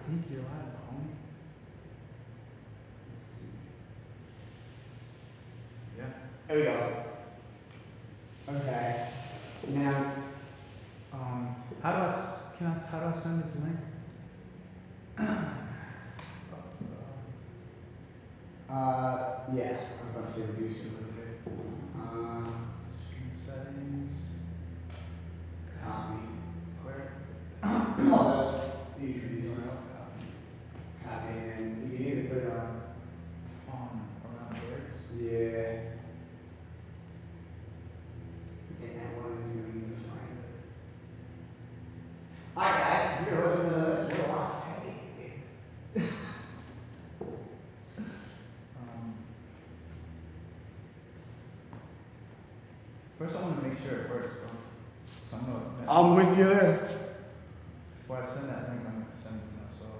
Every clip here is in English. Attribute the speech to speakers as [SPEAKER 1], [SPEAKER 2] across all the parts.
[SPEAKER 1] think you're live, homie. Let's see. Yeah.
[SPEAKER 2] There we go. Okay. Now,
[SPEAKER 1] how do I send it to link?
[SPEAKER 2] yeah, I was about to say reduce it a little bit.
[SPEAKER 1] Stream settings.
[SPEAKER 2] Copy.
[SPEAKER 1] Where?
[SPEAKER 2] Oh, that's easy to use. Copy, and then you can either put it on.
[SPEAKER 1] Around words.
[SPEAKER 2] Yeah. And that one is going to be find it. Hi guys, you're listening to this.
[SPEAKER 1] First, I want to make sure it works, bro. So
[SPEAKER 2] I'm with you there.
[SPEAKER 1] Before I send that link, I'm going to send it to myself.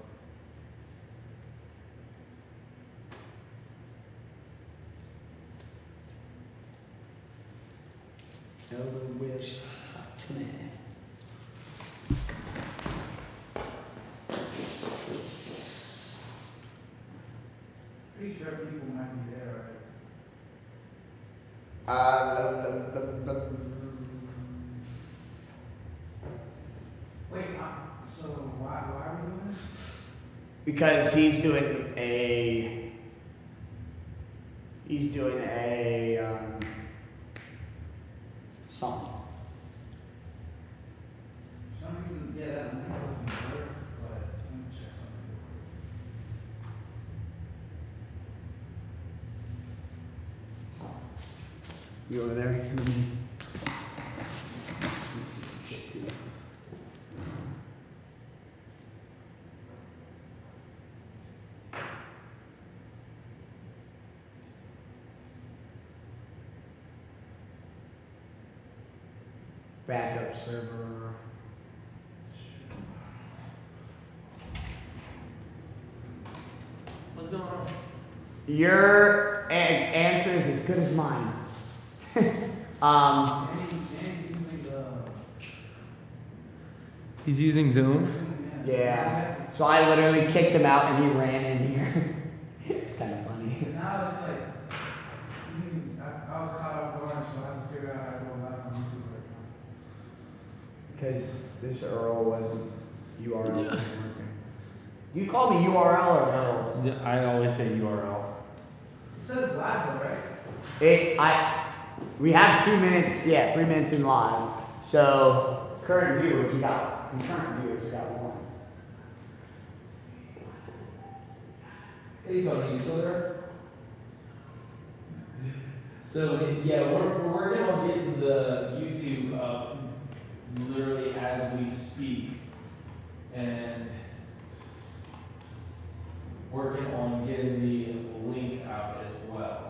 [SPEAKER 2] Tell the wish to me.
[SPEAKER 1] Pretty sure people might be there already. Wait, so why are we doing this?
[SPEAKER 2] Because he's doing a something.
[SPEAKER 1] For some reason, yeah, that link doesn't work, but let me check something real quick.
[SPEAKER 2] You over there? Backup server.
[SPEAKER 3] What's going on?
[SPEAKER 2] Your answer is as good as mine.
[SPEAKER 3] He's using Zoom?
[SPEAKER 2] Yeah. So I literally kicked him out and he ran in here. It's kind of funny.
[SPEAKER 1] Now it's like, I was caught off guard, so I have to figure out how to go live on YouTube right now.
[SPEAKER 2] Because this URL wasn't working. You call me URL or no?
[SPEAKER 3] I always say URL.
[SPEAKER 1] It says live though, right?
[SPEAKER 2] We have 2 minutes, 3 minutes in live. So concurrent viewers, we got 1.
[SPEAKER 3] Hey Tony, you still there? So yeah, we're working on getting the YouTube up literally as we speak, and working on getting the link out as well.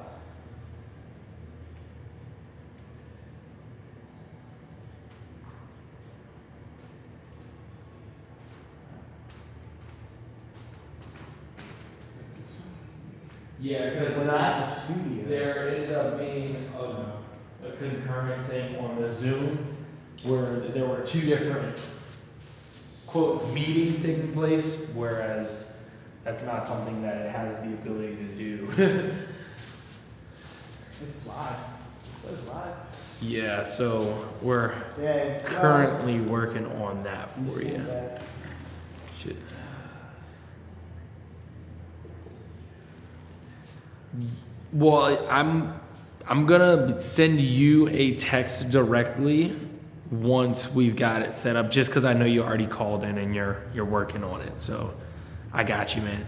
[SPEAKER 3] Yeah, because
[SPEAKER 2] that's a studio.
[SPEAKER 3] There ended up being a concurrent thing on the Zoom where there were 2 different quote meetings taking place, whereas that's not something that it has the ability to do.
[SPEAKER 1] It's live. It says live.
[SPEAKER 3] Yeah, so we're currently working on that for you. Shit. Well, I'm gonna send you a text directly once we've got it set up, just because I know you already called in and you're working on it. So I got you, man.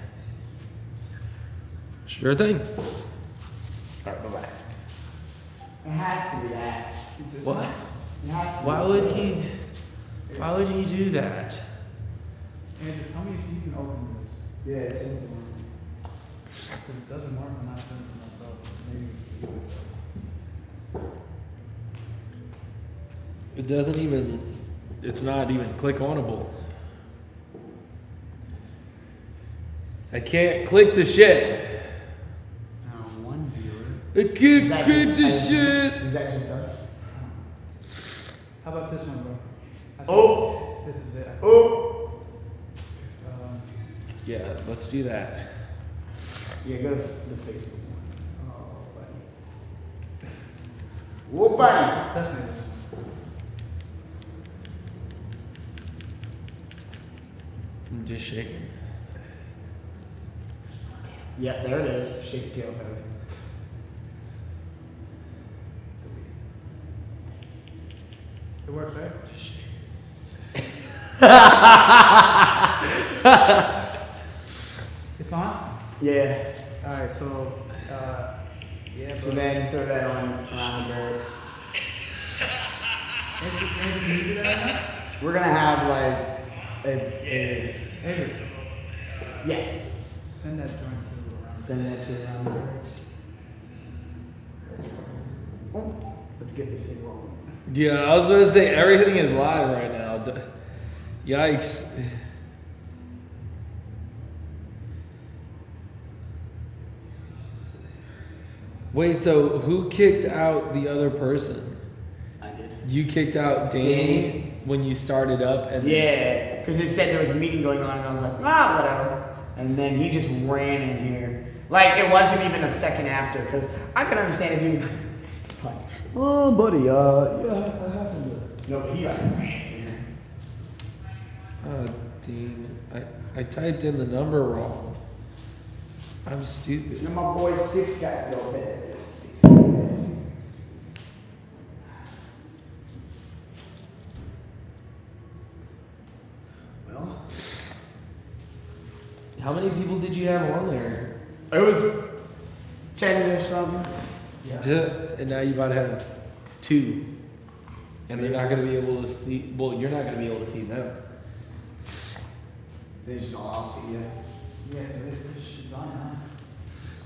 [SPEAKER 3] Sure thing. All right, bye-bye.
[SPEAKER 2] It has to be that.
[SPEAKER 3] What?
[SPEAKER 2] It has to
[SPEAKER 3] Why
[SPEAKER 2] be.
[SPEAKER 3] would he do that?
[SPEAKER 1] Andrew, tell me if you can open this.
[SPEAKER 2] Yeah, send it to me.
[SPEAKER 1] Because it doesn't work when I send it to myself. Maybe
[SPEAKER 3] It doesn't even, it's not even click onable. I can't click the shit.
[SPEAKER 2] One viewer.
[SPEAKER 3] I can't click the shit.
[SPEAKER 2] Is that just us?
[SPEAKER 1] How about this one, bro?
[SPEAKER 2] Oh!
[SPEAKER 1] This is it.
[SPEAKER 2] Oh!
[SPEAKER 3] Yeah, let's do that.
[SPEAKER 2] Yeah, go to the Facebook one. Oh, buddy. Whoa, buddy.
[SPEAKER 1] Definitely.
[SPEAKER 3] I'm just shaking.
[SPEAKER 2] Yep, there it is. Shake the tail feather.
[SPEAKER 1] It works, right?
[SPEAKER 3] Just shaking.
[SPEAKER 1] It's on?
[SPEAKER 2] Yeah.
[SPEAKER 1] Alright, so, yeah,
[SPEAKER 2] So then throw that on around the barracks.
[SPEAKER 1] Anything you do that now?
[SPEAKER 2] We're gonna have like a
[SPEAKER 1] Avery,
[SPEAKER 2] yes.
[SPEAKER 1] send that joint to around.
[SPEAKER 2] Send that to around the barracks. Oh, let's get this thing rolling.
[SPEAKER 3] Yeah, I was going to say everything is live right now. Yikes. Wait, so who kicked out the other person?
[SPEAKER 2] I did.
[SPEAKER 3] You kicked out Danny
[SPEAKER 2] Danny?
[SPEAKER 3] when you started up, and
[SPEAKER 2] Yeah, because it said there was a meeting going on, and I was like, whatever. And then he just ran in here. Like, it wasn't even a second after, because I can understand if he was it's like, oh, buddy, yeah, I happened to. No, but he like ran in here.
[SPEAKER 3] oh, Dean, I typed in the number wrong. I'm stupid.
[SPEAKER 2] And my boy Six got real bad. Six. Well,
[SPEAKER 3] How many people did you have on there?
[SPEAKER 2] it was 10 or something.
[SPEAKER 3] And now you about to have 2. And they're not going to be able to see, well, you're not going to be able to see them.
[SPEAKER 2] This is all I'll see, yeah.
[SPEAKER 1] Yeah, this shit's on now.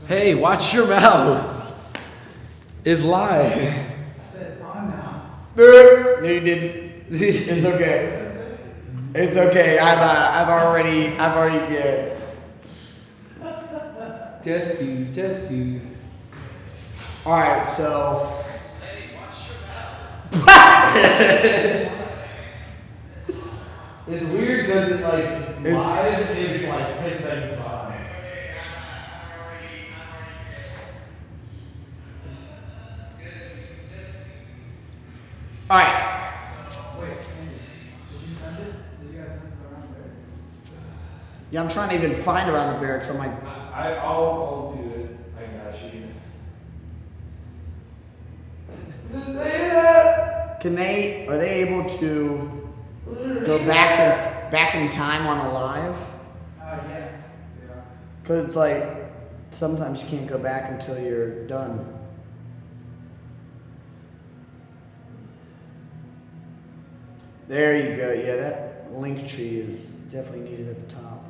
[SPEAKER 3] Hey, watch your mouth. It's live.
[SPEAKER 1] I said it's on now.
[SPEAKER 2] No, you didn't. It's okay. It's okay. I've already, yeah.
[SPEAKER 3] Test you.
[SPEAKER 2] All right, so.
[SPEAKER 3] Hey, watch your mouth. It's weird because it live is like 10 seconds live.
[SPEAKER 2] All right.
[SPEAKER 1] Wait, Andy, did you send it? Did you guys send it around there?
[SPEAKER 2] Yeah, I'm trying to even find around the barracks. I'm like,
[SPEAKER 3] I'll do it. I got you. Just say that.
[SPEAKER 2] are they able to go back in time on a live?
[SPEAKER 1] Yeah.
[SPEAKER 2] Because it's like, sometimes you can't go back until you're done. There you go. Yeah, that link tree is definitely needed at the top.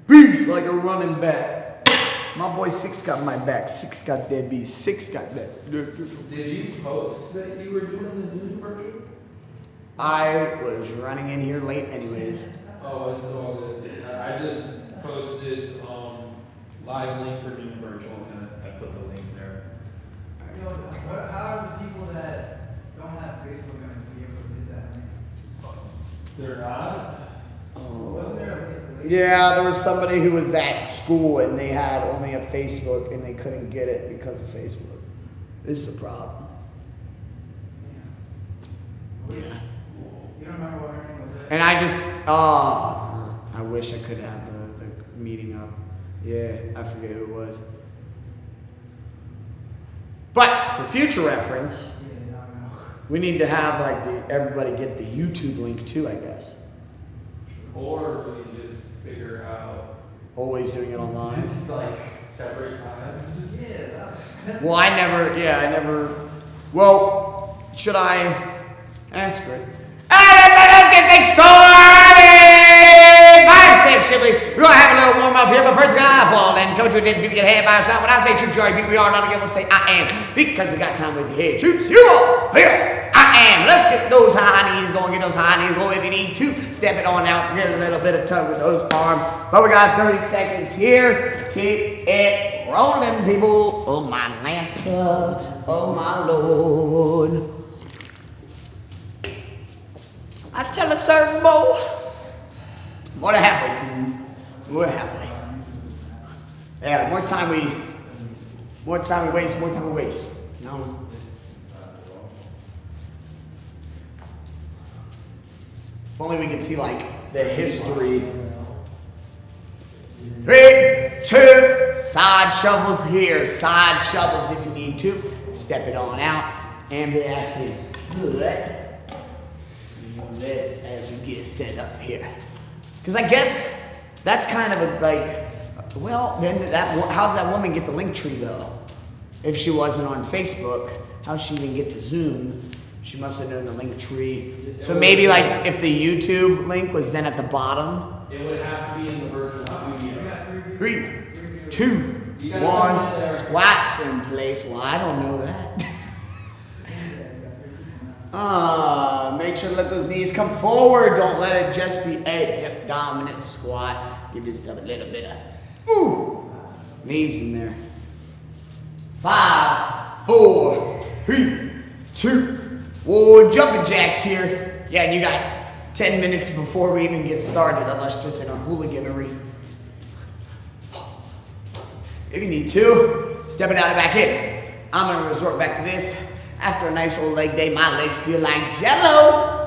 [SPEAKER 2] Beast like a running back. My boy Six got my back. Six got dead beast. Six got that.
[SPEAKER 3] Did you post that you were doing the noon virtual?
[SPEAKER 2] I was running in here late anyways.
[SPEAKER 3] Oh, it's all good. I just posted live link for noon virtual and I put the link there.
[SPEAKER 1] You know, how are the people that don't have Facebook going to be able to get that link?
[SPEAKER 3] They're not?
[SPEAKER 1] Wasn't there a link?
[SPEAKER 2] Yeah, there was somebody who was at school and they had only a Facebook and they couldn't get it because of Facebook. This is a problem.
[SPEAKER 1] Yeah.
[SPEAKER 2] Yeah.
[SPEAKER 1] You don't remember what her name was?
[SPEAKER 2] And I just, I wish I could have the meeting up. Yeah, I forget who it was. But for future reference,
[SPEAKER 1] Yeah, no.
[SPEAKER 2] we need to have like everybody get the YouTube link too, I guess.
[SPEAKER 3] Or we just figure out
[SPEAKER 2] Always doing it on live.
[SPEAKER 3] like separate comments.
[SPEAKER 1] Yeah,
[SPEAKER 2] Well, I never. Well, should I ask her? Alright, let's get things started! I'm Sam Shipley. We're going to have a little warm up here, but first we're going to fall and come to attention if you get ahead by sound. When I say troops, you already beat, we are not again. We'll say I am because we got time wasted here. Troops, you all here. I am. Let's get those high knees going. Get those high knees going if you need to. Step it on out. Get a little bit of tug with those arms. But we got 30 seconds here. Keep it rolling, people. Oh, my Lanta. Oh, my Lord. I tell a certain boy, More than halfway, dude. More than halfway. Yeah, more time we waste. No. If only we could see like the history. 3, 2, side shovels here. Side shovels if you need to. Step it on out and back in. Good. This as we get set up here. Because I guess that's kind of a like, well, then how did that woman get the link tree though? If she wasn't on Facebook, how'd she even get to Zoom? She must have known the link tree. So maybe like if the YouTube link was then at the bottom.
[SPEAKER 3] It would have to be in the virtual studio.
[SPEAKER 2] 3, 2, 1, squats in place. Well, I don't know that. Make sure to let those knees come forward. Don't let it just be a hip dominant squat. Give yourself a little bit of knees in there. 5, 4, 3, 2, 1. Jumping jacks here. Yeah, and you got 10 minutes before we even get started, unless just in our hooliganery. If you need to, step it out and back in. I'm gonna resort back to this. After a nice old leg day, my legs feel like jello.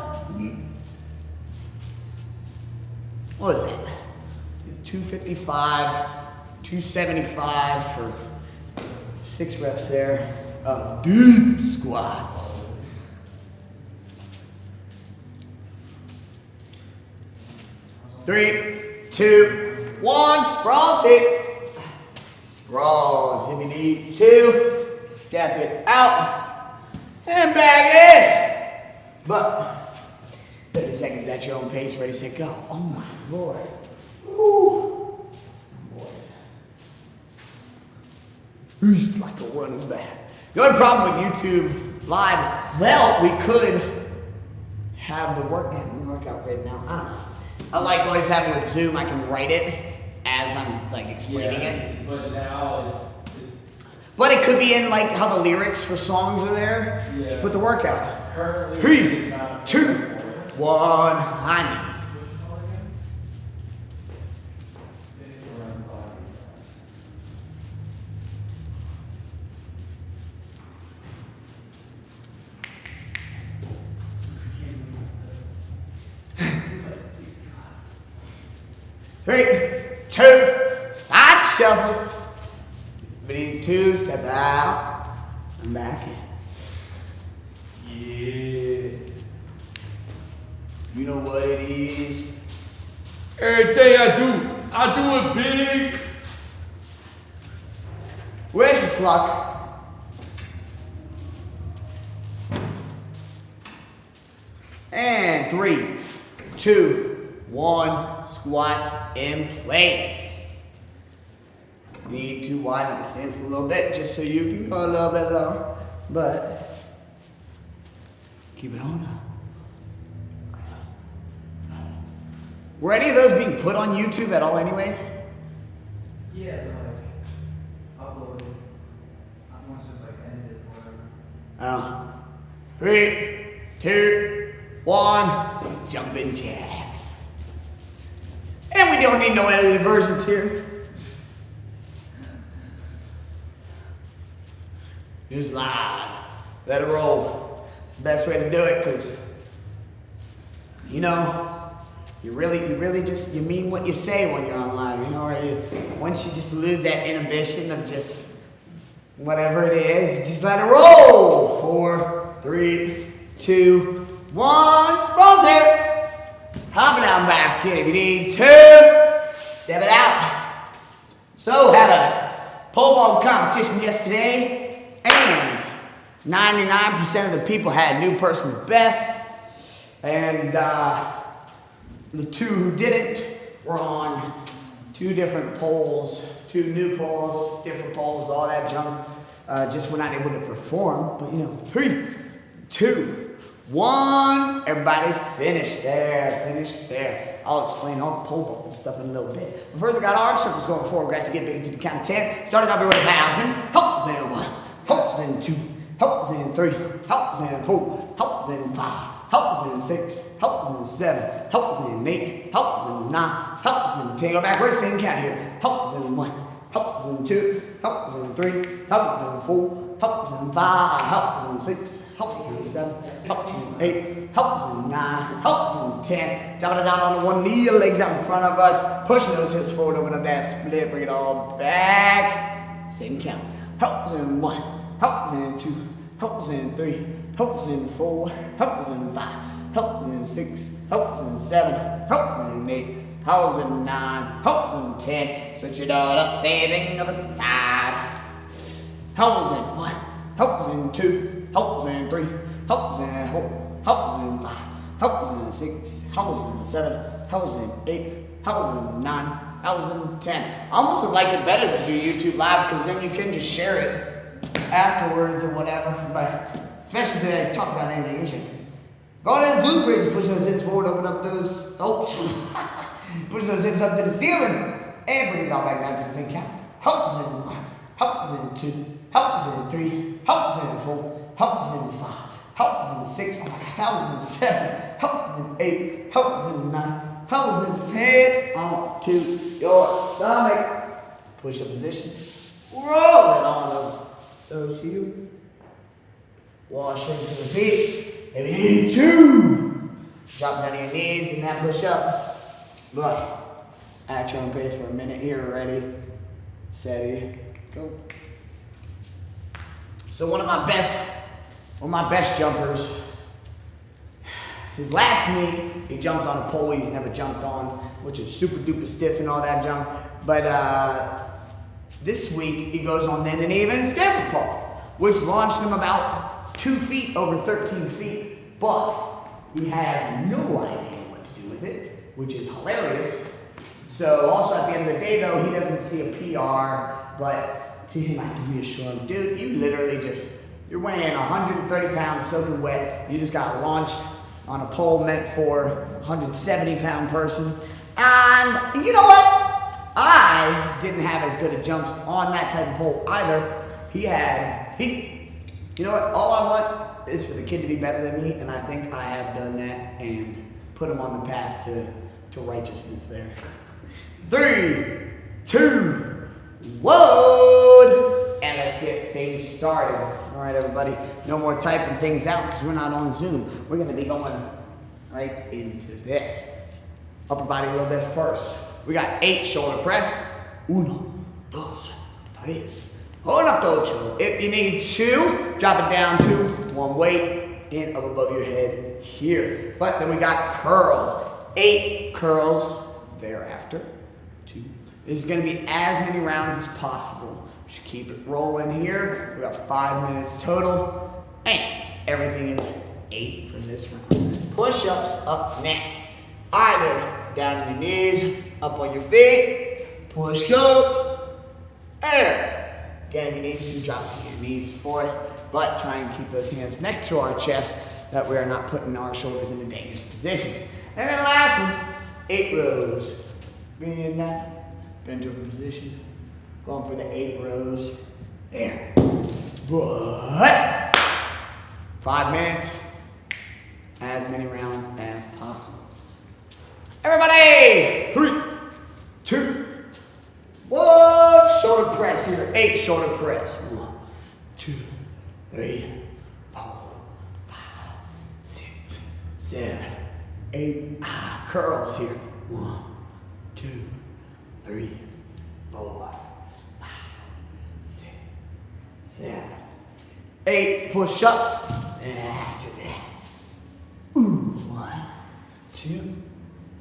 [SPEAKER 2] What is that? 255, 275 for 6 reps there of deep squats. Three, 2, 1, sprawls it. Sprawls if you need to. Step it out. And back in. But 30 seconds at your own pace, ready, set, go. Oh my Lord. Woo. Boys. It's like a running back. The only problem with YouTube Live, well, we could have the workout right now. I don't know. I like always having with Zoom, I can write it as I'm like explaining it.
[SPEAKER 3] But now
[SPEAKER 2] But it could be in like how the lyrics for songs are there.
[SPEAKER 3] Yeah.
[SPEAKER 2] Just put the workout.
[SPEAKER 3] currently
[SPEAKER 2] 3, 2, 1, high knees. Three, 2, side shuffles. 3, 2, step out and back in. Yeah. You know what it is.
[SPEAKER 3] everything I do it big.
[SPEAKER 2] Where's your sluck? And 3, 2, 1, squats in place. You need to widen the stance a little bit just so you can go a little bit lower, but keep it on up. Were any of those being put on YouTube at all anyways?
[SPEAKER 1] Yeah, they're like uploaded. Once it's like edited or whatever.
[SPEAKER 2] 3, 2, 1, jumping jacks. And we don't need no edited versions here. Just live. Let it roll. It's the best way to do it because, you know, you really just, you mean what you say when you're on live, you know, or once you just lose that inhibition of just whatever it is, just let it roll. 4, 3, 2, 1, sprawls here. Hop it down back in if you need to. Step it out. So, had a pole vault competition yesterday, and 99% of the people had new personal best, and the 2 who didn't were on 2 different poles, 2 new poles, different poles, all that junk. Just were not able to perform, but you know, 3, 2, 1, everybody finish there. I'll explain all the pole vault and stuff in a little bit. But first we got arm circles going forward. We got to get big to the count of 10. Starting off here with 1,000. Hops and 1, hops and 2, hops and 3, hops and 4, hops and 5, helps in 6, helps in 7, helps in 8, helps in 9, helps in 10. Go backwards, same count here. Helps in 1, helps in 2, helps in 3, helps in 4, helps in 5, helps in 6, helps in 7, helps in 8, helps in 9, helps in 10. Drop it down on the one knee, legs out in front of us, pushing those hips forward, open up that split, bring it all back. Same count. Helps in 1, helps in 2, helps in 3, helps in 4, helps in 5, helps in 6, helps in 7, helps in 8, helps in 9, helps in 10. Switch it all up, same thing on the side. Helps in 1, helps in 2, helps in 3, helps in 4, helps in 5, helps in 6, helps in 7, helps in 8, helps in 9, helps in 10. I almost would like it better to do YouTube Live because then you can just share it afterwards or whatever. But especially if I talk about anything interesting. Go down the glute bridge, push those hips forward, open up those, push those hips up to the ceiling, and bring it all back down to the same count. Helps in 1, helps in 2, helps in 3, helps in 4, helps in 5, helps in 6, oh my gosh, helps in 7, helps in 8, helps in 9, helps in 10, onto your stomach. Push up position, roll it on over those heels. Wash into the feet. If you need to, drop down to your knees and that push up. But at your own pace for a minute here. Ready, steady, go. So one of my best jumpers, his last meet, he jumped on a pole he's never jumped on, which is super duper stiff and all that junk. But this week he goes on then an even stiffer pole, which launched him about 2 feet over 13 feet, but he has no idea what to do with it, which is hilarious. So also at the end of the day though, he doesn't see a PR, but to him I can reassure him, dude, you literally you're weighing 130 pounds soaking wet, you just got launched on a pole meant for a 170 pound person. And you know what? I didn't have as good a jumps on that type of pole either. You know what? All I want is for the kid to be better than me, and I think I have done that and put him on the path to righteousness there. 3, 2, load, and let's get things started. All right, everybody, no more typing things out because we're not on Zoom. We're going to be going right into this. Upper body a little bit first. We got 8 shoulder press. 1, 2, 3. Hold up, ocho. If you need 2, drop it down to 1 weight and up above your head here. But then we got curls. 8 curls thereafter. 2. This is going to be as many rounds as possible. Just keep it rolling here. We got 5 minutes total. And everything is 8 for this round. Push-ups up next. Either down on your knees, up on your feet. Push-ups. And again, if you need to, drop to your knees for it, but try and keep those hands next to our chest that we are not putting our shoulders in a dangerous position. And then the last one, 8 rows. Bring in that bent over position. Going for the 8 rows. There. But 5 minutes, as many rounds as possible. Everybody, 3, 2, 1, shoulder press here, 8 shoulder press. 1, 2, 3, 4, 5, 6, 7, 8. Curls here. 1, 2, 3, 4, 5, 6, 7, 8. Push-ups. And after that, 1, 2,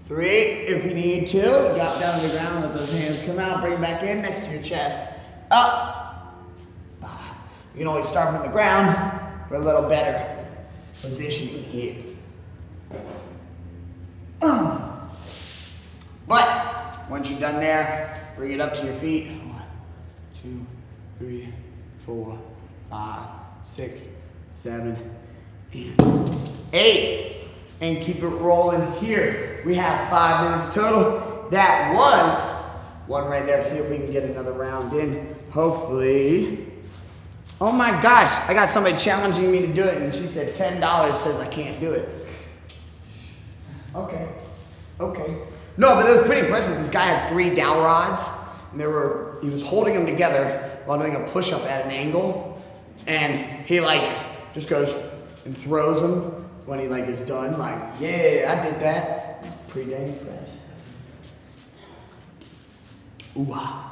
[SPEAKER 2] 3, if you need to, drop down to the ground, let those hands come out, bring it back in next to your chest. Up. You can always start from the ground for a little better positioning here. But once you're done there, bring it up to your feet. 1, 2, 3, 4, 5, 6, 7, and 8. And keep it rolling here. We have 5 minutes total. That was 1 right there. See if we can get another round in. Hopefully. Oh my gosh, I got somebody challenging me to do it, and she said $10 says I can't do it. Okay. No, but it was pretty impressive. This guy had 3 dowel rods, and he was holding them together while doing a push-up at an angle, and he like just goes and throws them when he like is done. Like, yeah, I did that. Pretty dang impressed. Ooh ah.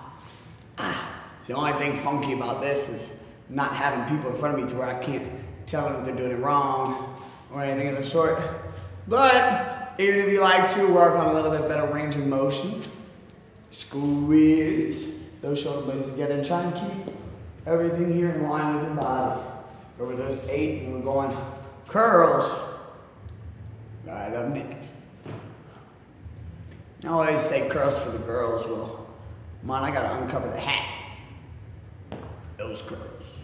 [SPEAKER 2] The only thing funky about this is not having people in front of me to where I can't tell them if they're doing it wrong or anything of the sort. But even if you like to work on a little bit better range of motion, squeeze those shoulder blades together and try and keep everything here in line with your body. Over those 8, and we're going curls. Right up next. I always say curls for the girls. Well, man, I gotta uncover the hat. Those curls.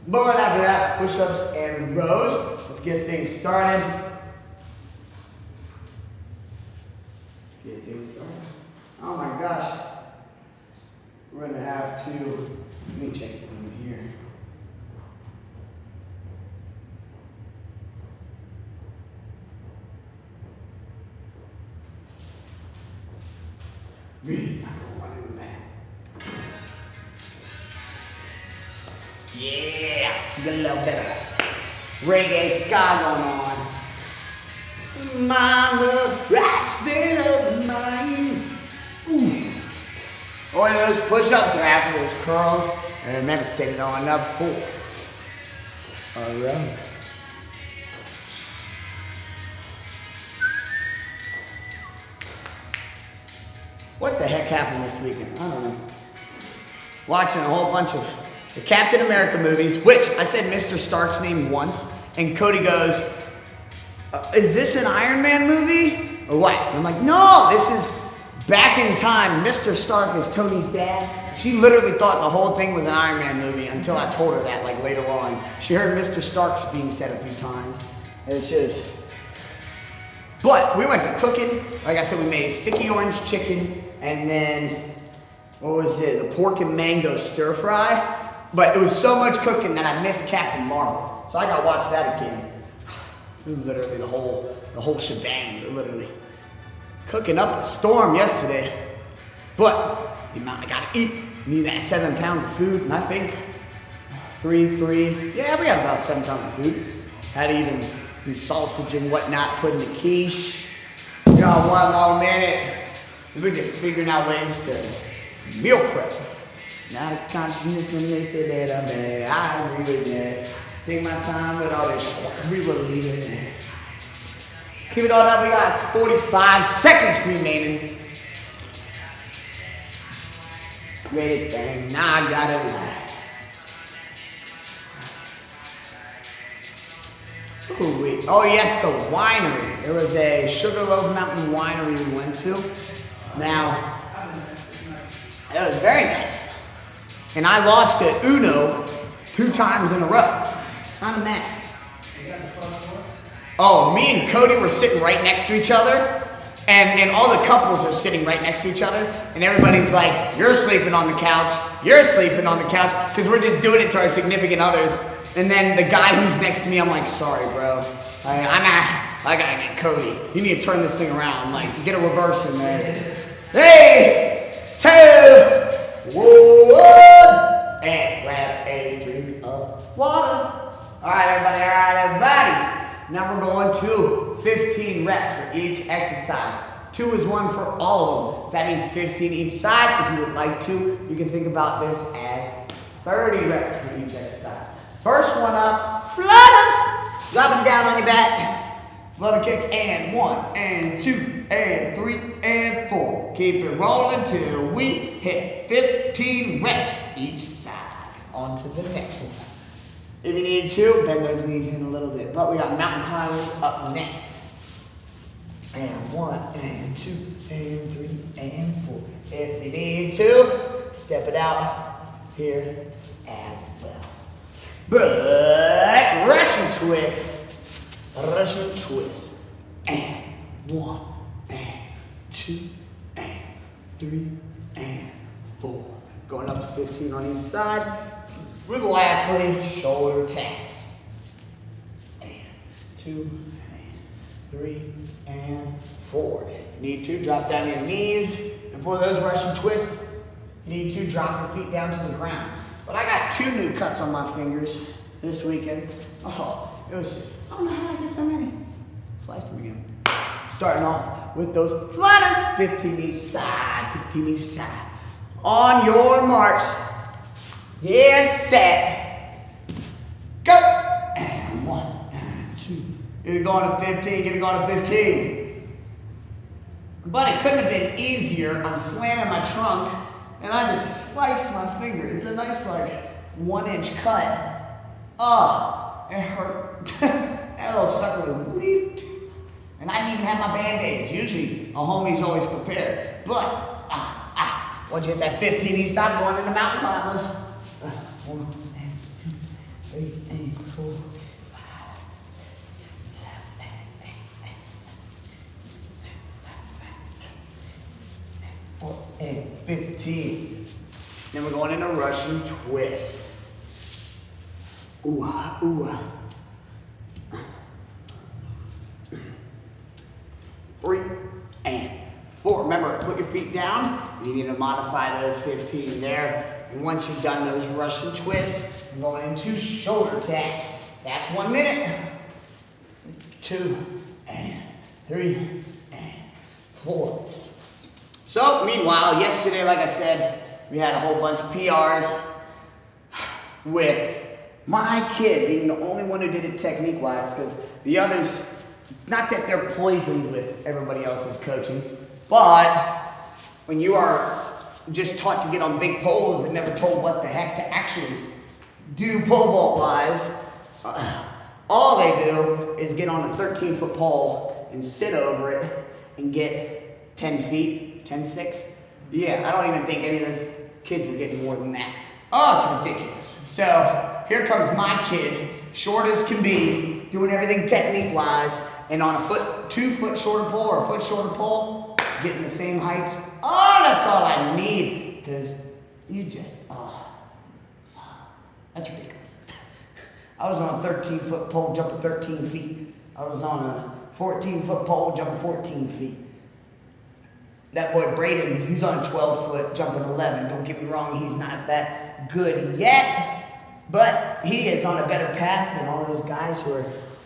[SPEAKER 2] But after that, push-ups and rows. Let's get things started. Oh my gosh. We're gonna have to, let me check something here. Me, I'm going running back. Yeah, get a little bit of reggae ska going on. My love, right state of mind. Ooh. One of those push-ups are after those curls. And remember, stay it on up 4. All right. What the heck happened this weekend? I don't know. Watching a whole bunch of the Captain America movies, which I said Mr. Stark's name once, and Cody goes, is this an Iron Man movie? Or what? And I'm like, no, this is back in time. Mr. Stark is Tony's dad. She literally thought the whole thing was an Iron Man movie until I told her that, like, later on. She heard Mr. Stark's being said a few times. And it's just... But we went to cooking. Like I said, we made sticky orange chicken, and then, what was it? The pork and mango stir fry. But it was so much cooking that I missed Captain Marvel. So I got to watch that again. Literally the whole shebang, literally. Cooking up a storm yesterday. But the amount I gotta eat, need that 7 pounds of food, and I think yeah, we got about 7 pounds of food. Had even some sausage and whatnot put in the quiche. We got 1 more minute. We're just figuring out ways to meal prep. Not a consciousness when they say that I'm bad. I agree with that. Take my time with all this. We will leave it there. Keep it all up. We got 45 seconds remaining. Great thing. Now I got it right. Ooh, wait. Oh yes, the winery. There was a Sugarloaf Mountain winery we went to. Now, it was very nice. And I lost at Uno 2 times in a row. Kind of mad. Oh, me and Cody were sitting right next to each other, and all the couples are sitting right next to each other, and everybody's like, you're sleeping on the couch, you're sleeping on the couch, because we're just doing it to our significant others. And then the guy who's next to me, I'm like, sorry, bro. I gotta get Cody. You need to turn this thing around, like, get a reverse in there. 3, 2, 1, and grab a drink of water. All right, everybody. Now we're going to 15 reps for each exercise. 2 is 1 for all of them. So that means 15 each side. If you would like to, you can think about this as 30 reps for each exercise. First one up, flutters. Dropping it down on your back. Flutter kicks, and 1, and 2, and 3, and 4. Keep it rolling till we hit 15 reps each side. On to the next one. If you need to, bend those knees in a little bit. But we got mountain climbers up next. And 1, and 2, and 3, and 4. If you need to, step it out here as well. But Russian twist. And 1, and 2, and 3, and 4. Going up to 15 on each side. with lastly, shoulder taps. And 2, and 3, and 4. Need to drop down your knees. And for those Russian twists, you need to drop your feet down to the ground. But I got 2 new cuts on my fingers this weekend. Oh, it was just, I don't know how I did so many. Slice them again. Starting off with those flattest 15 each side, 15 each side. On your marks, get set, go. And 1, and 2. Get it going to 15, get it going to 15. But it couldn't have been easier. I'm slamming my trunk and I just sliced my finger. It's a nice like 1-inch cut. Oh, it hurt. That little sucker was bleeding. And I didn't even have my Band-Aids. Usually, a homie's always prepared. But, once you hit that 15 each side, going into mountain climbers. 1, and 2, 3, and 4, 5, 7, 8, 4, and 15. Then we're going into Russian twist. Ooh, ooh. 3, and 4. Remember, put your feet down. You need to modify those 15 there. And once you've done those Russian twists, I'm going into shoulder taps. That's 1 minute. 2, and 3, and 4. So, meanwhile, yesterday, like I said, we had a whole bunch of PRs with my kid being the only one who did it technique-wise, because the others, it's not that they're poisoned with everybody else's coaching, but when you are just taught to get on big poles and never told what the heck to actually do pole vault-wise, all they do is get on a 13-foot pole and sit over it and get 10 feet, 10-6. Yeah, I don't even think any of those kids were getting more than that. Oh, it's ridiculous. So here comes my kid, short as can be, doing everything technique-wise, and on a 2-foot shorter pole or a foot shorter pole, getting the same heights. Oh, that's all I need, because you just, that's ridiculous. I was on a 13-foot pole jumping 13 feet. I was on a 14-foot pole jumping 14 feet. That boy Braden, he's on a 12-foot jumping 11. Don't get me wrong, he's not that good yet, but he is on a better path than all those guys who are,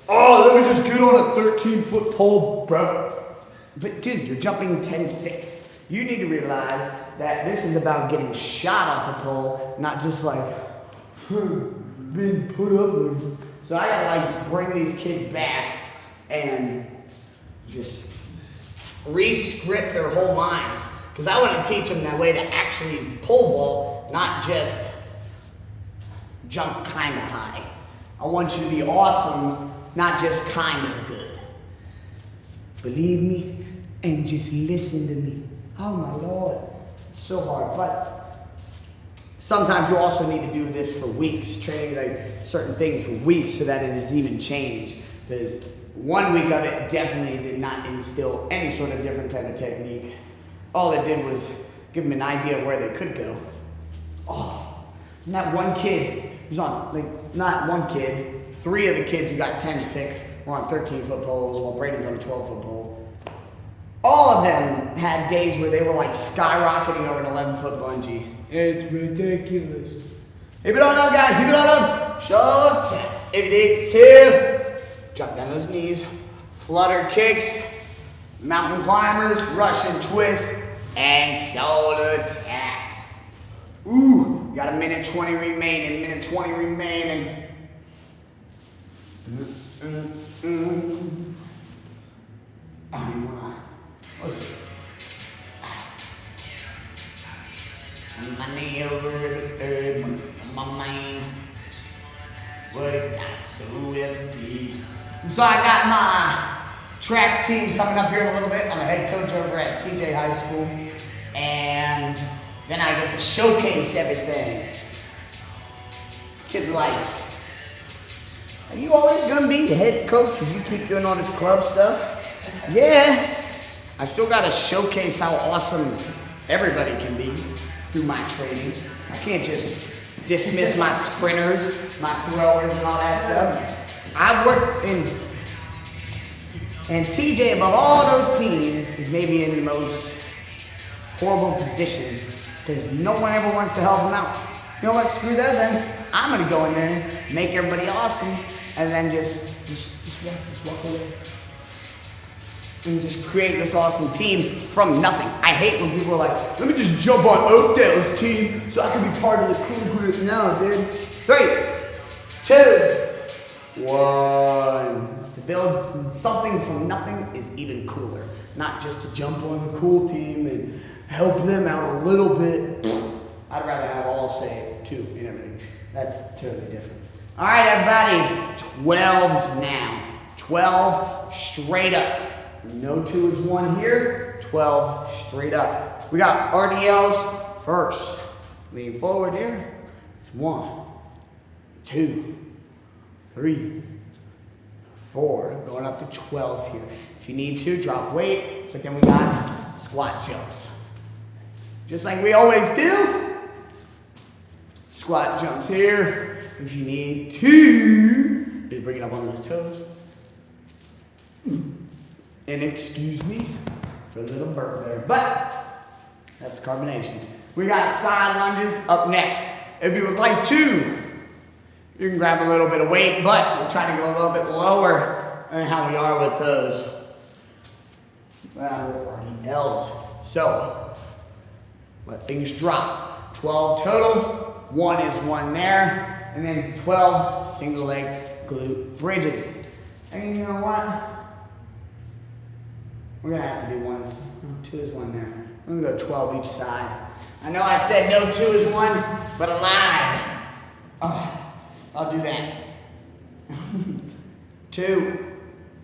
[SPEAKER 2] let me just get on a 13-foot pole, bro. But dude, you're jumping 10-6. You need to realize that this is about getting shot off a pole, not just like being put up there. So I gotta like bring these kids back and just re-script their whole minds, because I want to teach them that way to actually pole vault, not just jump kind of high. I want you to be awesome, not just kind of good. Believe me and just listen to me. Oh my Lord, it's so hard. But sometimes you also need to do this for weeks, training like certain things for weeks so that it has even changed. Because 1 week of it definitely did not instill any sort of different type of technique. All it did was give them an idea of where they could go. Oh, and that one kid who's on, like, not one kid, 3 of the kids who got 10-6 were on 13-foot poles while Braden's on a 12-foot pole. All of them had days where they were like skyrocketing over an 11-foot bungee. It's ridiculous. Keep it on up, guys, keep it on up. Shoulder tap. If you need to. Drop down those knees, flutter kicks, mountain climbers, Russian twist, and shoulder taps. Ooh, you got a minute 20 remaining, minute 20 remaining. What's it? My knee over the head, my mind. What it got so empty. So I got my track team coming up here in a little bit. I'm a head coach over at TJ High School. And then I get to showcase everything. Kids are like, are you always gonna be the head coach if you keep doing all this club stuff? Yeah. I still gotta showcase how awesome everybody can be through my training. I can't just dismiss my sprinters, my throwers, and all that stuff. I've worked in, and TJ above all those teams is maybe in the most horrible position because no one ever wants to help him out. You know what? Screw that then. I'm gonna go in there, make everybody awesome, and then just walk away. And just create this awesome team from nothing. I hate when people are like, let me just jump on Oakdale's team so I can be part of the cool group. No, dude. 3, 2, 1. To build something from nothing is even cooler. Not just to jump on the cool team and help them out a little bit. I'd rather have all say too and everything. That's totally different. All right, everybody. 12s now. 12 straight up. No 2 is 1 here. 12 straight up. We got RDLs first. Lean forward here. It's 1, 2, 3, 4. Going up to 12 here. If you need to, drop weight. But then we got squat jumps. Just like we always do. Squat jumps here. If you need to, just bring it up on those toes. And excuse me for a little burp there, but that's carbonation. We got side lunges up next. If you would like to, you can grab a little bit of weight, but we'll try to go a little bit lower than how we are with those. With RDLs. So, let things drop. 12 total, 1 is 1 there, and then 12 single leg glute bridges. And you know what? We're gonna have to do 2 is 1 there. I'm gonna go 12 each side. I know I said no 2 is 1, but I lied. I'll do that. 2,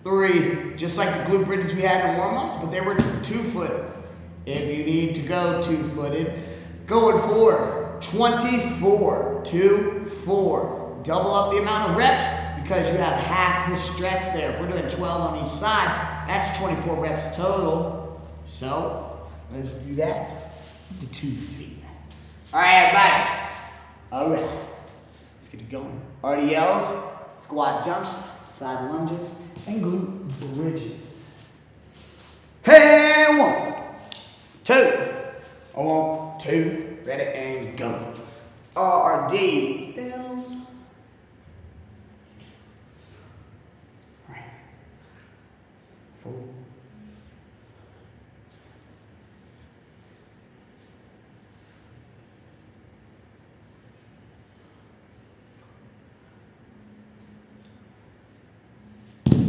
[SPEAKER 2] 3, just like the glute bridges we had in the warm-ups, but they were 2-footed. If you need to go 2-footed, go with 4. 24, 2, 4. Double up the amount of reps because you have half the stress there. If we're doing 12 on each side, that's 24 reps total. So, let's do that. The 2 feet. All right, everybody. All right. Let's get it going. RDLs, squat jumps, side lunges, and glute bridges. And 1, 2. 1, 2. Ready and go. RDLs. Right. 4.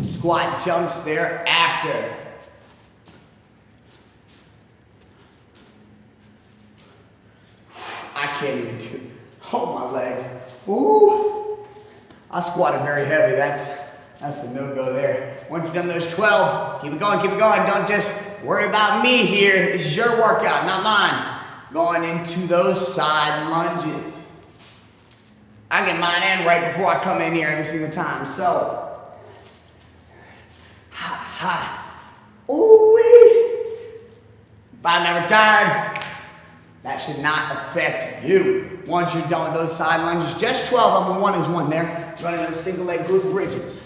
[SPEAKER 2] Squat jumps thereafter. I can't even do it. Oh, my legs. Ooh. I squatted very heavy. That's the no-go there. Once you've done those 12, keep it going, keep it going. Don't just worry about me here. This is your workout, not mine. Going into those side lunges. I get mine in right before I come in here every single time. So, ooh-wee. If I'm never tired, that should not affect you. Once you're done with those side lunges, just 12 of them, 1 is 1 there. Running those single leg glute bridges.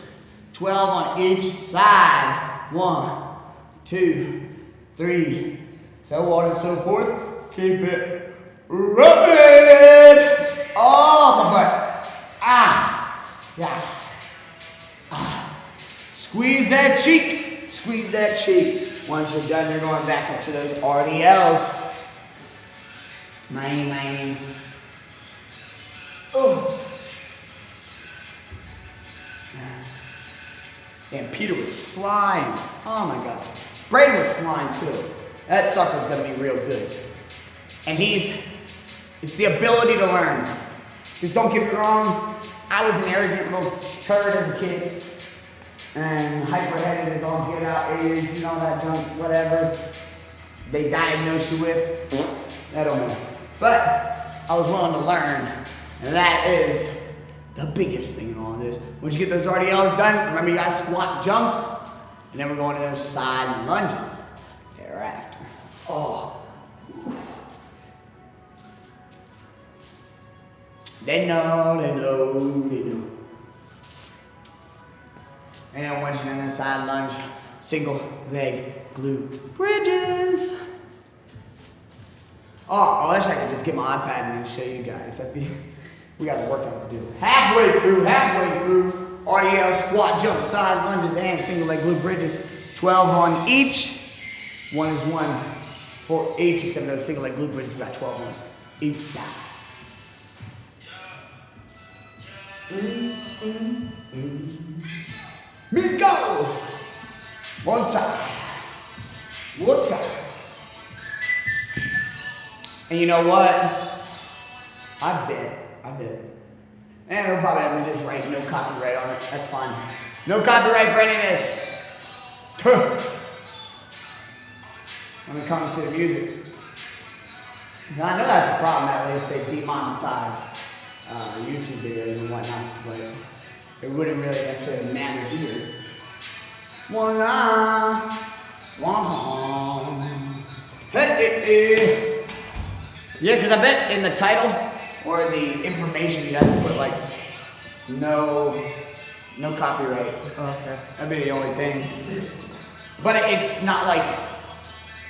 [SPEAKER 2] 12 on each side. 1, 2, 3, so on and so forth. Keep it rubbing. Oh, my butt. Yeah. Squeeze that cheek. Squeeze that cheek. Once you're done, you're going back up to those RDLs. Man. Oh. And Peter was flying. Oh my gosh. Braden was flying too. That sucker's gonna be real good. And it's the ability to learn. Just don't get me wrong, I was an arrogant little turd as a kid. And hyper-headed as all get out age, you know, that junk, whatever they diagnose you with. That don't matter. But I was willing to learn. And that is the biggest thing in all this. Once you get those RDLs done, remember you guys squat jumps, and then we're going to those side lunges thereafter. Oh. They know, they know, they know. And then once you're in the side lunge, single leg glute bridges. Oh, I wish I could just get my iPad and then show you guys. We got a workout to do. Halfway through. RDL, squat, jump, side lunges, and single leg glute bridges. 12 on each. One is one for each, except those single leg glute bridges, we got 12 on each side. Me go! One time. And you know what? I bet. And they'll probably have me just write no copyright on it. That's fine. No copyright for any of this. When it comes to the music. Now, I know that's a problem, at least they demonetize YouTube videos and whatnot, but it wouldn't really necessarily matter either. Yeah, because I bet in the title or the information you have to put like no copyright. Okay. That'd be the only thing. But it's not like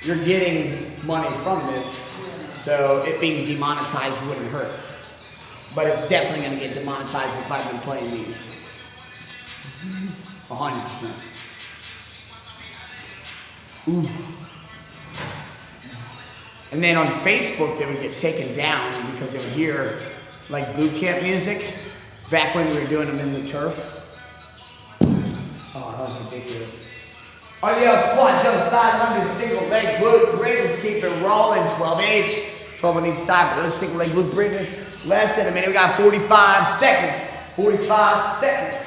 [SPEAKER 2] you're getting money from this, so it being demonetized wouldn't hurt. But it's definitely going to get demonetized if I've been playing these. 100%. Ooh. And then on Facebook, they would get taken down because they would hear like Bootcamp music back when we were doing them in the turf. Oh, that was ridiculous. RDL, squat, jump, side lunges, single leg glute bridges, keep it rolling, 12 each, 12 on each side, but those single leg glute bridges, less than a minute, we got 45 seconds, 45 seconds.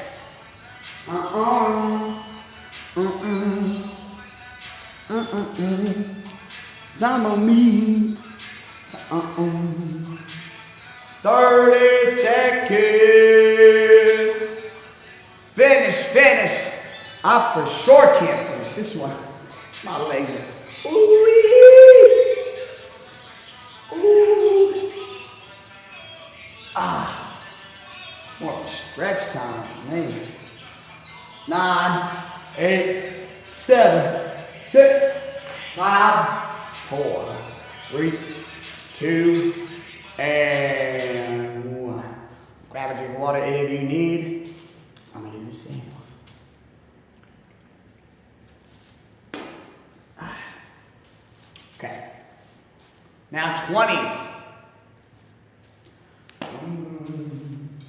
[SPEAKER 2] Time on me, 30 seconds, finish, I for sure can't finish this one, my legs are, more stretch time for me. 9, 8, 7, 6, 5, 4, 3, 2, and 1. Grab a drink of water if you need. I'm gonna do the same. Okay. Now 20s.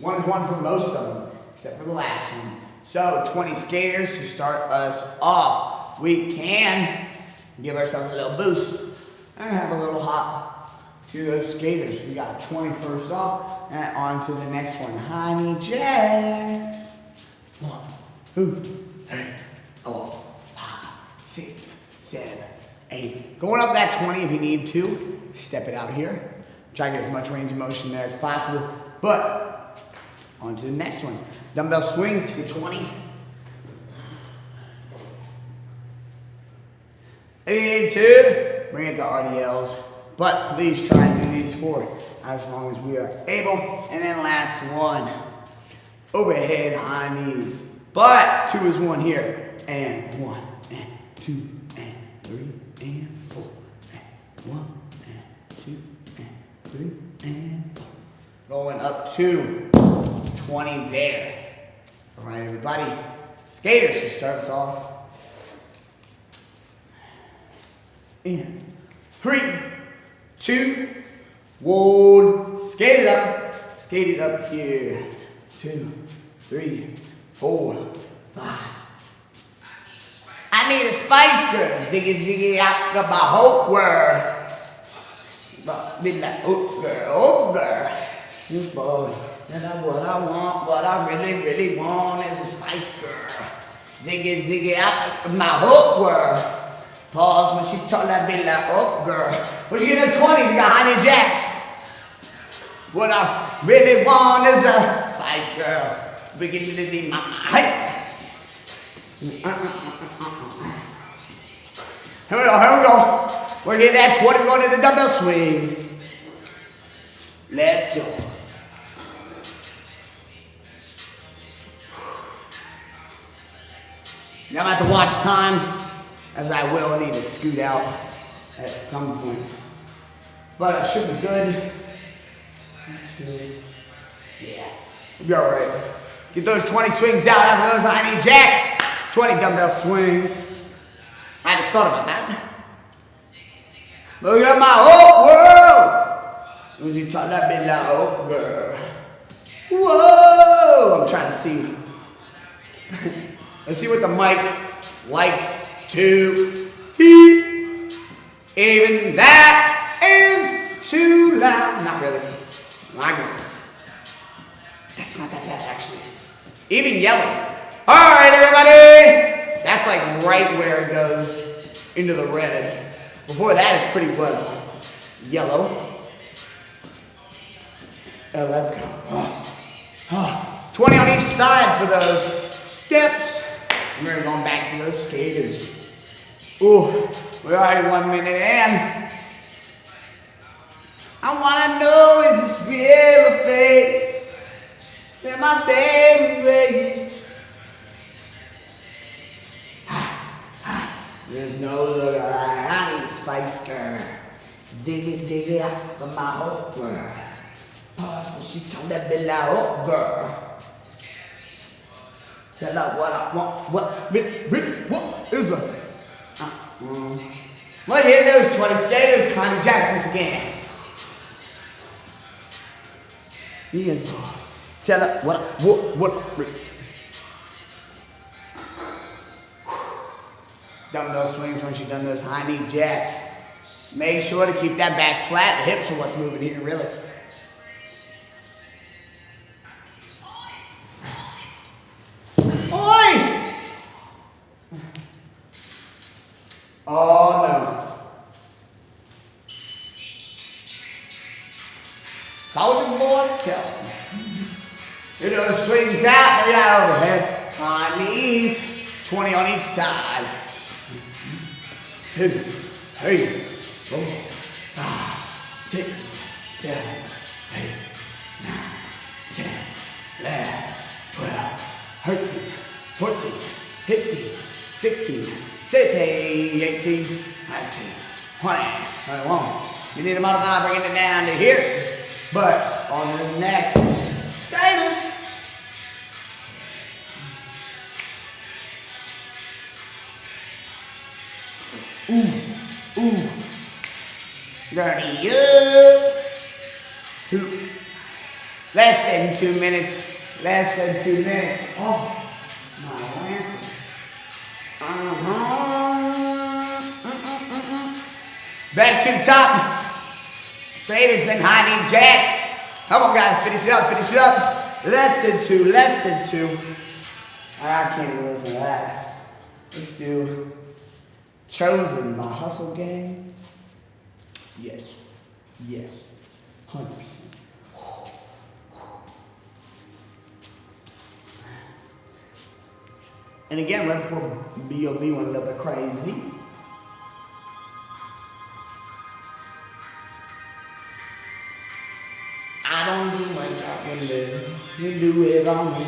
[SPEAKER 2] One is one for most of them, except for the last one. So 20 skaters to start us off. We can give ourselves a little boost and have a little hop to those skaters. We got 20 first off and on to the next one. High knee jacks. 1, 2, 3, 4, 5, 6, 7, 8. Going up that 20 if you need to. Step it out here. Try to get as much range of motion there as possible. But on to the next one. Dumbbell swings for 20. If you need to, bring it to RDLs. But please try and do these 4 as long as we are able. And then last one. Overhead high knees. But 2 is 1 here. And 1, and 2, and 3, and 4. And 1, and 2, and 3, and 4. Going up to 20 there. All right, everybody. Skaters to start us off. In 3, 2, 1. Skate it up. Skate it up here. 2, 3, 4, 5. I need a spice girl. Ziggy, ziggy, out of my hope world. Be like, oh girl. You boy. And what I want, what I really, really want is a spice girl. Ziggy, ziggy, out of my hope world. Pause when she talk that bit like, oh girl. When you get to 20, you got honey jacks. What I really want is a spice girl. Wiggity my height. Here we go. We're getting that 20 going to the dumbbell swing. Let's go. Now I'm at the watch time, as I will need to scoot out at some point. But it should be good. Yeah, we'll be alright. Get those 20 swings out after those high knee jacks. 20 dumbbell swings. I just thought about that. Look at my whole world. Was he talking that bit loud? Girl. Whoa! I'm trying to see. Let's see what the mic likes to hear. Even that is too loud. Not really. That's not that bad, actually. Even yellow. All right, everybody. That's like right where it goes into the red. Before that, it's pretty well yellow. Let's go. 20 on each side for those steps. And we're going back to those skaters. Ooh, we're already 1 minute in. I wanna know, is this real or fake? Am I saving grace? There's no look like I need Spice Girl. Ziggy ziggy after my whole world. Pause when she told that bitch out, oh girl. Tell her what I want, what is it? Well, here those 20 skaters, Connie Jackson's again. He is. Tell her what. Dumbbell swings when she done those high knee jacks. Make sure to keep that back flat. The hips are what's moving here, really. Oi! Oh no. Soldier boy, tell me. You know, swings out, bring it out overhead. On knees, 20 on each side. 2, 3, 4, 5, 6, 7, 8, 9, 10, 11, 12, 13, 14, 15, 16, 17, 18, 19, 20, 21. You need to modify bringing it down to here. But on the next status, dirty up. Less than 2 minutes. Less than 2 minutes. Oh, my lance. Back to the top. Skaters and high knee jacks. Come on, guys, finish it up, finish it up. Less than 2, less than 2. I can't even listen to that. Let's do Chosen by Hustle Gang. Yes, yes, 100%. And again, right before B.O.B. went a little bit crazy. I don't do much talking, you do it on me.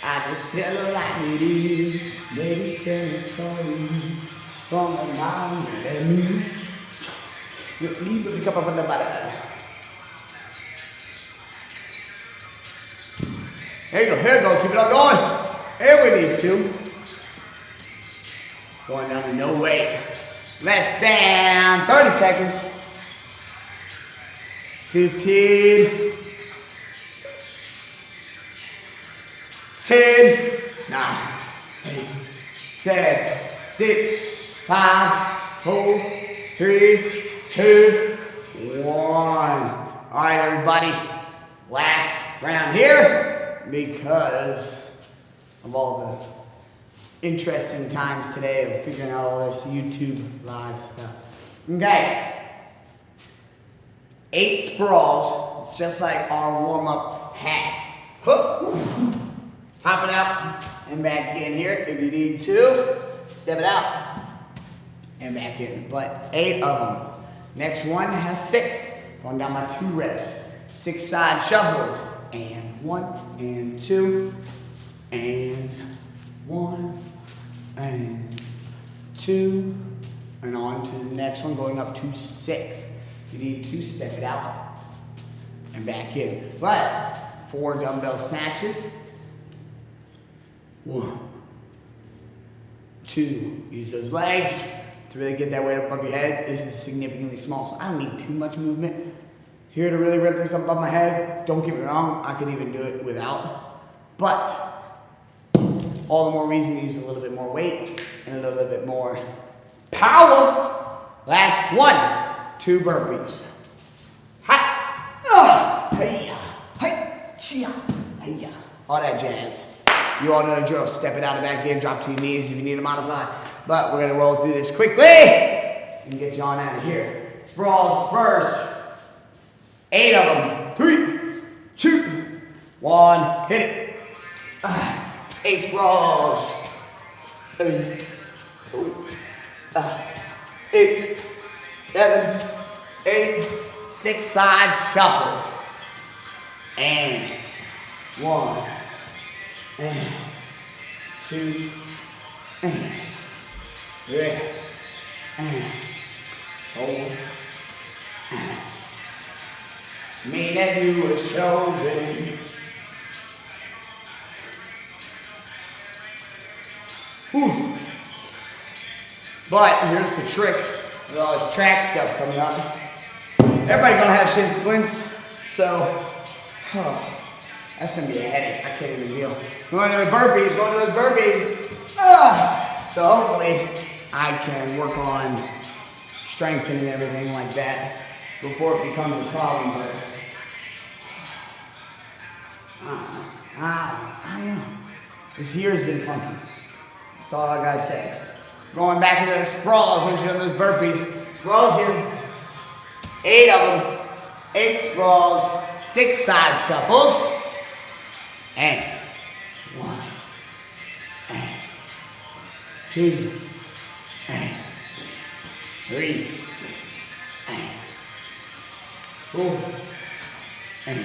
[SPEAKER 2] I just tell her like it is, baby, tell me a story from the mountain. You leave with the cup of the butter. Here you go, keep it on going. Here we need to. Going down to no weight. Less than 30 seconds. 15. 10, 9, 8, 7, 6, 5, 4, 3, 2, 1. All right, everybody. Last round here because of all the interesting times today of figuring out all this YouTube live stuff. Okay. 8 sprawls, just like our warm-up had. Hook. Hop it out and back in here. If you need to, step it out and back in. But 8 of them. Next one has 6. Going down my 2 reps. 6 side shuffles. And 1 and 2 and 1, and 2, and on to the next one, going up to 6. If you need to, step it out and back in. But 4 dumbbell snatches. 1, 2, use those legs to really get that weight up above your head. This is significantly small, so I don't need too much movement here to really rip this up above my head. Don't get me wrong, I could even do it without, but all the more reason to use a little bit more weight and a little bit more power. Last one, 2 burpees. Hi, hey, hey, chia, hey, all that jazz. You all know the drill. Step it out and back in, drop to your knees if you need to modify. But we're gonna roll through this quickly and get you on out of here. Sprawls first. 8 of them. 3, 2, 1. Hit it. 8 sprawls. 8, 7, 8. 6 side shuffles. And 1. And 2. And 3. And 4. Me that you were chosen. Whew. But here's the trick with all this track stuff coming up. Everybody gonna have shin splints, so that's gonna be a headache. I can't even deal. Going to those burpees. So hopefully I can work on strengthening everything like that before it becomes a problem. But I don't know. This year has been funky. That's all I gotta say. Going back to those sprawls, once you've done those burpees. Sprawls here. 8 of them. 8 sprawls. 6 side shuffles. And 1. And 2. And 3. And 4. And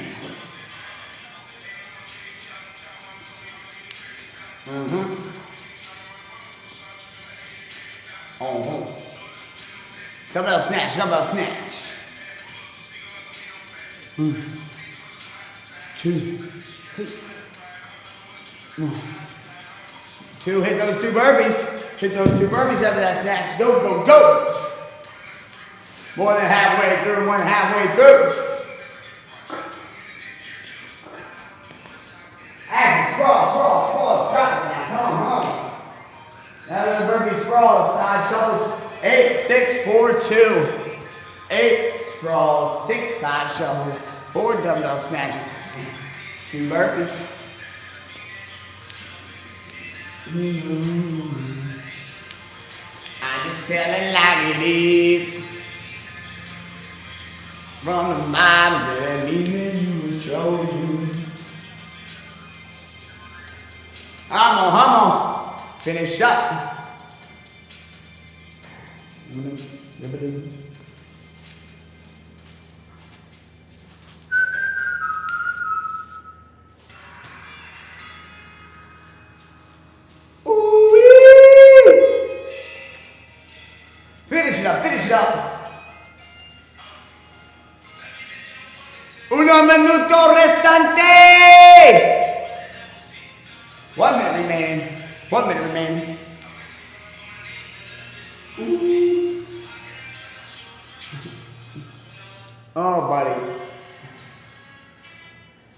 [SPEAKER 2] dumbbell snatch, dumbbell snatch. 1, 2, 3. 1, 2. Hit those 2 burpees. Hit those 2 burpees after that snatch. Go, go, go. More than halfway through, more than halfway through. Action, sprawl. Drop it now. Come on. Now the burpee sprawl, side shuffles. 8, 6, 4, 2. 8 sprawls, 6 side shuffles, 4 dumbbell snatches, 2 burpees. I just tell it like it is. From the mind that even you were chosen. Come on. Finish up. Finish it up. Uno minuto restante. 1 minute remaining. 1 minute remaining. Ooh. Oh, buddy.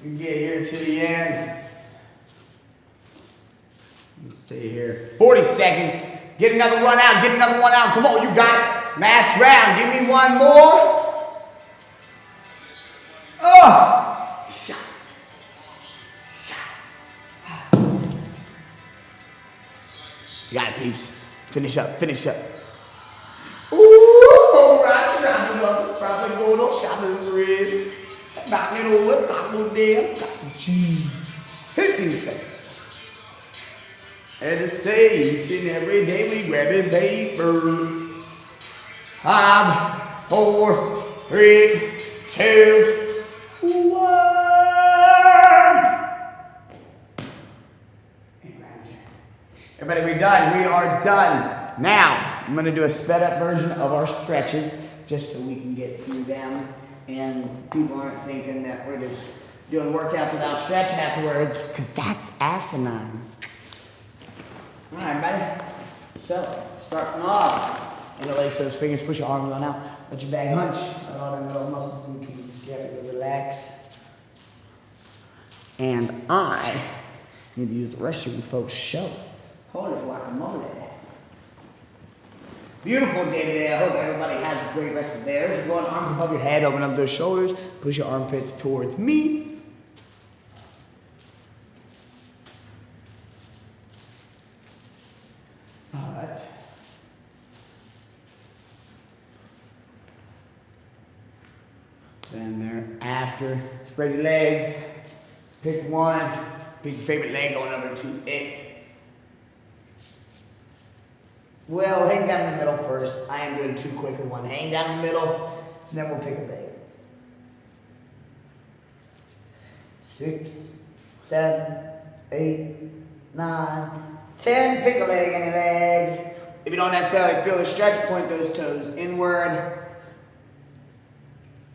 [SPEAKER 2] We get here to the end. Let's see here. 40 seconds. Get another one out. Come on, you got it. Last round. Give me one more. Oh! Shot. You got it, peeps. Finish up. Ooh, right, probably go to shopping wrist. Back it over, got one there, got the cheese. 15 seconds. And to say each and every day we grabbing paper. 5, 4, 3, 2, 1. Everybody, we're done. We are done. Now, I'm going to do a sped up version of our stretches just so we can get through them and people aren't thinking that we're just doing workouts without stretching afterwards, because that's asinine. All right, everybody. So, starting off, interlace those fingers, push your arms on out, let your back hunch, let all them little muscles in between together, relax. And I need to use the restroom folks show. Hold it guacamole. Beautiful day today. I hope everybody has a great rest of theirs. Go on, arms above your head, open up those shoulders, push your armpits towards me. All right. Then thereafter, spread your legs. Pick one. Pick your favorite leg going over to it. Well, hang down in the middle first. I am doing two quicker ones. Hang down in the middle, and then we'll pick a leg. 6, 7, 8, 9, 10. Pick a leg, any leg. If you don't necessarily feel the stretch, point those toes inward.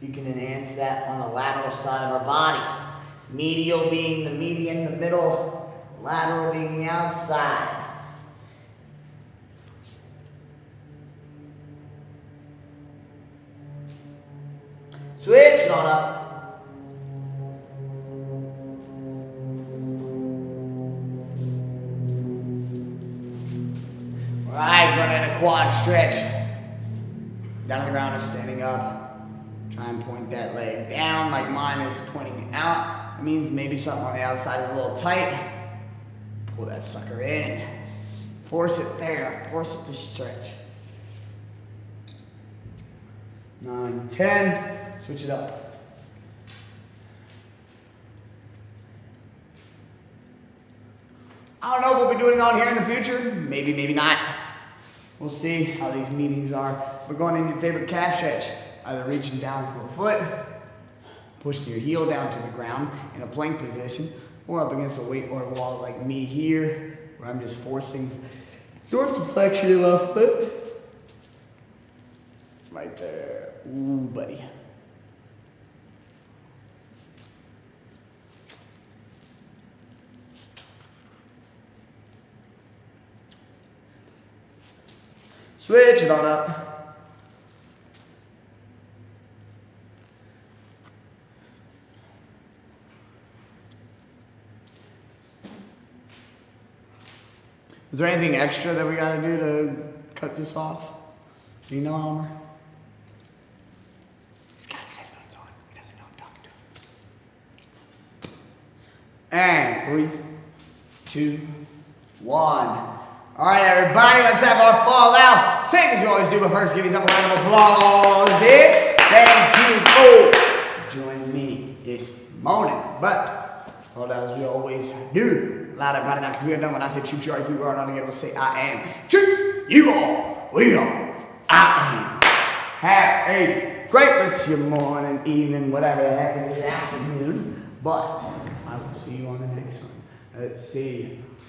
[SPEAKER 2] You can enhance that on the lateral side of our body. Medial being the median, the middle, lateral being the outside. Switch it on up. All right, running a quad stretch. Down on the ground is standing up. Try and point that leg down like mine is pointing out. It means maybe something on the outside is a little tight. Pull that sucker in. Force it there. Force it to stretch. 9, 10. Switch it up. I don't know if we'll be doing it on here in the future. Maybe, maybe not. We'll see how these meetings are. We're going in your favorite calf stretch. Either reaching down for a foot, pushing your heel down to the ground in a plank position, or up against a weight or a wall like me here, where I'm just forcing dorsiflexion of my foot. Right there. Ooh, buddy. Switch it on up. Is there anything extra that we gotta do to cut this off? Do you know, Elmer? He's got his headphones on. He doesn't know I'm talking to him. And 3, 2, 1. All right, everybody, let's have our fallout. Same as we always do, but first, give yourself a round of applause. Thank you for joining me this morning. But fallout as we always do. Loud and proud enough, because we are done. When I say troops, you are, people are not going to say I am. Troops, you are, we are, I am. Have a great rest of your morning, evening, whatever the heck it is, afternoon. But I will see you on the next one. Let's see you.